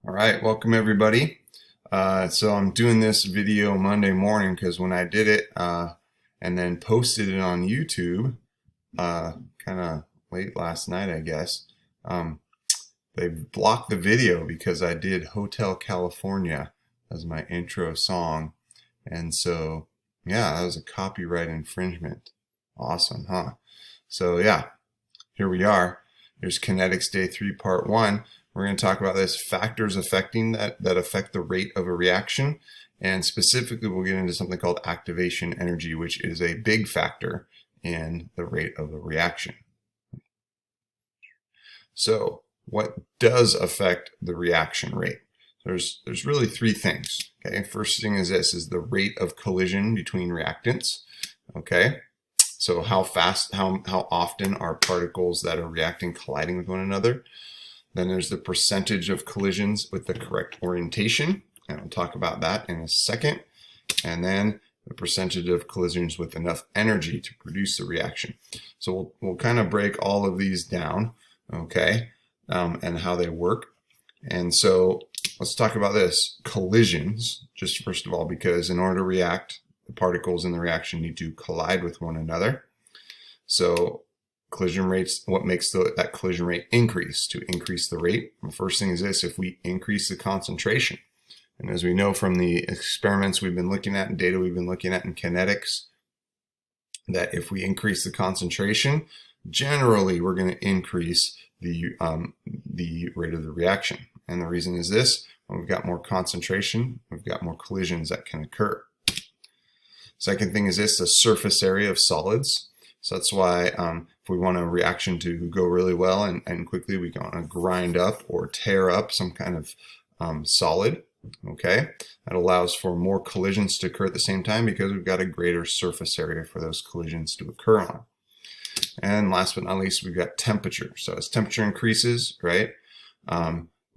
All right, welcome everybody. So I'm doing this video Monday morning because when I did it and then posted it on YouTube, kind of late last night, I guess, they blocked the video because I did Hotel California as my intro song. And so, yeah, that was a copyright infringement. Awesome, huh? So, yeah, here we are. Here's Kinetics Day 3, Part 1. We're going to talk about this factors affecting that affect the rate of a reaction. And specifically, we'll get into something called activation energy, which is a big factor in the rate of a reaction. So what does affect the reaction rate? There's really three things. Okay, first thing is this is the rate of collision between reactants. Okay, so how fast, how often are particles that are reacting colliding with one another? Then there's the percentage of collisions with the correct orientation, and I'll talk about that in a second. And then the percentage of collisions with enough energy to produce the reaction. So we'll kind of break all of these down, okay, and how they work. And so let's talk about this. Collisions, just first of all, because in order to react, the particles in the reaction need to collide with one another. So collision rates, what makes that collision rate increase? To increase the rate, the first thing is this: if we increase the concentration. And as we know from the experiments we've been looking at and data we've been looking at in kinetics, that if we increase the concentration, generally we're going to increase the rate of the reaction. And the reason is this: when we've got more concentration, we've got more collisions that can occur. Second thing is this: the surface area of solids. So that's why if we want a reaction to go really well and quickly, we want to grind up or tear up some kind of solid. Okay, that allows for more collisions to occur at the same time because we've got a greater surface area for those collisions to occur on. And last but not least, we've got temperature. So as temperature increases, right,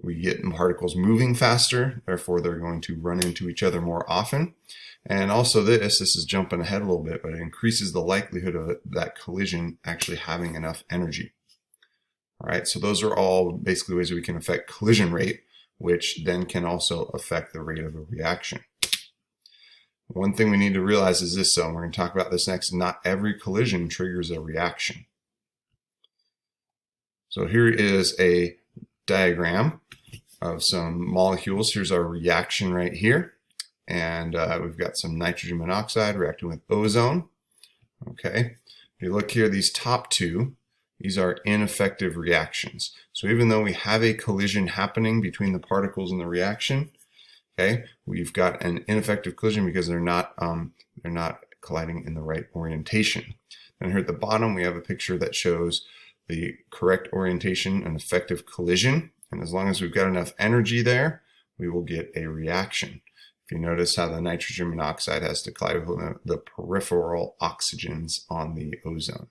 we get particles moving faster, therefore they're going to run into each other more often. And also this is jumping ahead a little bit, but it increases the likelihood of that collision actually having enough energy. All right, so those are all basically ways that we can affect collision rate, which then can also affect the rate of a reaction. One thing we need to realize is this, though, and we're going to talk about this next: not every collision triggers a reaction. So here is a diagram of some molecules. Here's our reaction right here. And we've got some nitrogen monoxide reacting with ozone. Okay, if you look here, these top two, these are ineffective reactions. So even though we have a collision happening between the particles in the reaction, okay, we've got an ineffective collision because they're not colliding in the right orientation. And here at the bottom, we have a picture that shows the correct orientation and effective collision. And as long as we've got enough energy there, we will get a reaction. If you notice how the nitrogen monoxide has to collide with the peripheral oxygens on the ozone.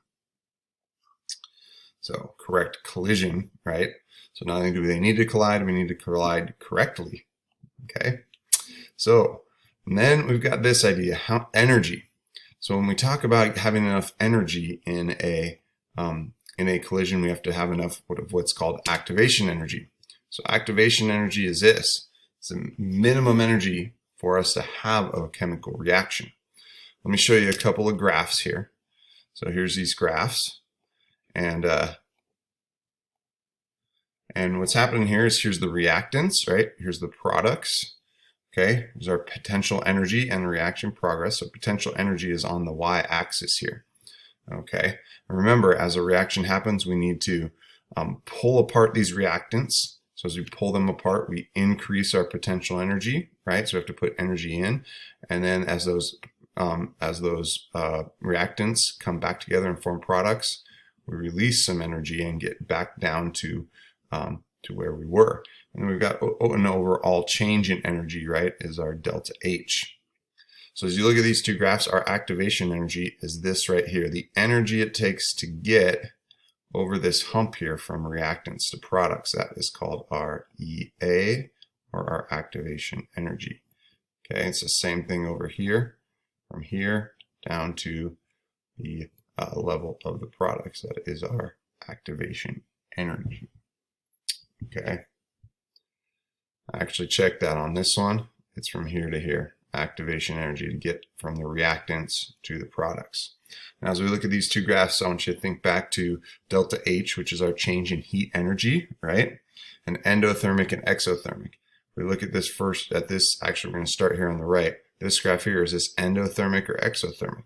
So correct collision, right? So not only do they need to collide, we need to collide correctly. Okay. So and then we've got this idea, how energy. So when we talk about having enough energy in a collision, we have to have enough of what's called activation energy. So activation energy is this: it's the minimum energy for us to have a chemical reaction. Let me show you a couple of graphs here. So here's these graphs, and what's happening here is here's the reactants, right? Here's the products. Okay, here's our potential energy and reaction progress. So potential energy is on the y-axis here. Okay, and remember, as a reaction happens, we need to pull apart these reactants. So as we pull them apart, we increase our potential energy, right? So we have to put energy in, and then as those reactants come back together and form products, we release some energy and get back down to where we were. And then we've got an overall change in energy, right, is our delta H. So as you look at these two graphs, our activation energy is this right here, the energy it takes to get over this hump here from reactants to products. That is called our EA, or our activation energy. Okay, it's the same thing over here, from here down to the level of the products. That is our activation energy. Okay. I actually checked that on this one. It's from here to here, activation energy to get from the reactants to the products. Now, as we look at these two graphs, I want you to think back to delta H, which is our change in heat energy, right? And endothermic and exothermic. If we look at this first, actually we're going to start here on the right. This graph here, is this endothermic or exothermic?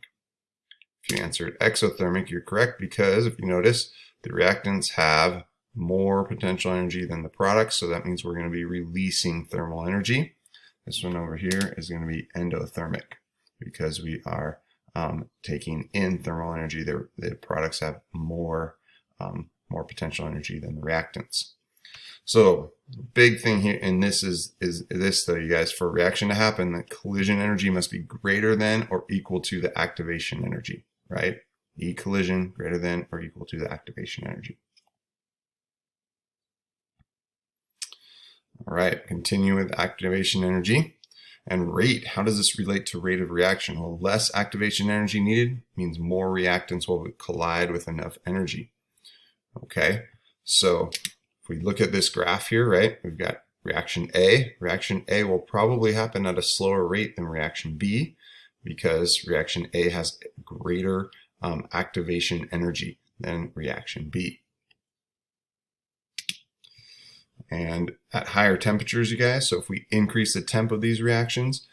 If you answered exothermic, you're correct, because if you notice, the reactants have more potential energy than the products, so that means we're going to be releasing thermal energy. This one over here is going to be endothermic because we are taking in thermal energy. The products have more potential energy than the reactants. So big thing here in this is this though, you guys, for a reaction to happen, the collision energy must be greater than or equal to the activation energy, right? E collision greater than or equal to the activation energy. All right, continue with activation energy and rate. How does this relate to rate of reaction? Well, less activation energy needed means more reactants will collide with enough energy. Okay, so if we look at this graph here, right, we've got reaction A. Reaction A will probably happen at a slower rate than reaction B because reaction A has greater activation energy than reaction B. And at higher temperatures, you guys, so if we increase the temp of these reactions,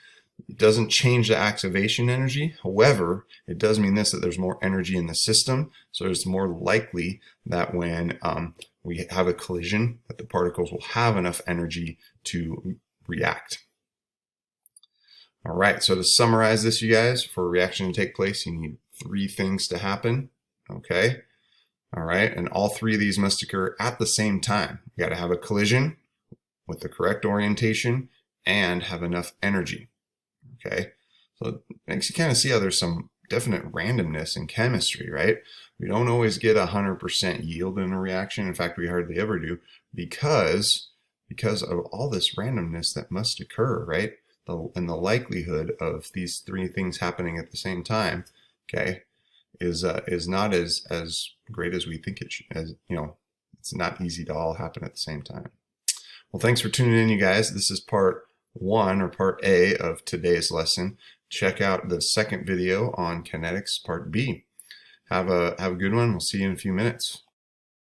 it doesn't change the activation energy. However, it does mean this, that there's more energy in the system. So it's more likely that when we have a collision, that the particles will have enough energy to react. All right, so to summarize this, you guys, for a reaction to take place, you need 3 things to happen, okay? All right, and all 3 of these must occur at the same time. You got to have a collision with the correct orientation and have enough energy. Okay, so it makes you kind of see how there's some definite randomness in chemistry, right? We don't always get 100% yield in a reaction. In fact, we hardly ever do because of all this randomness that must occur, right? And the likelihood of these 3 things happening at the same time, okay, is not as great as we think it should. As you know, it's not easy to all happen at the same time. Well, thanks for tuning in, you guys. This is part 1 or part A of today's lesson. Check out the second video on kinetics, part B. Have a good one. We'll see you in a few minutes.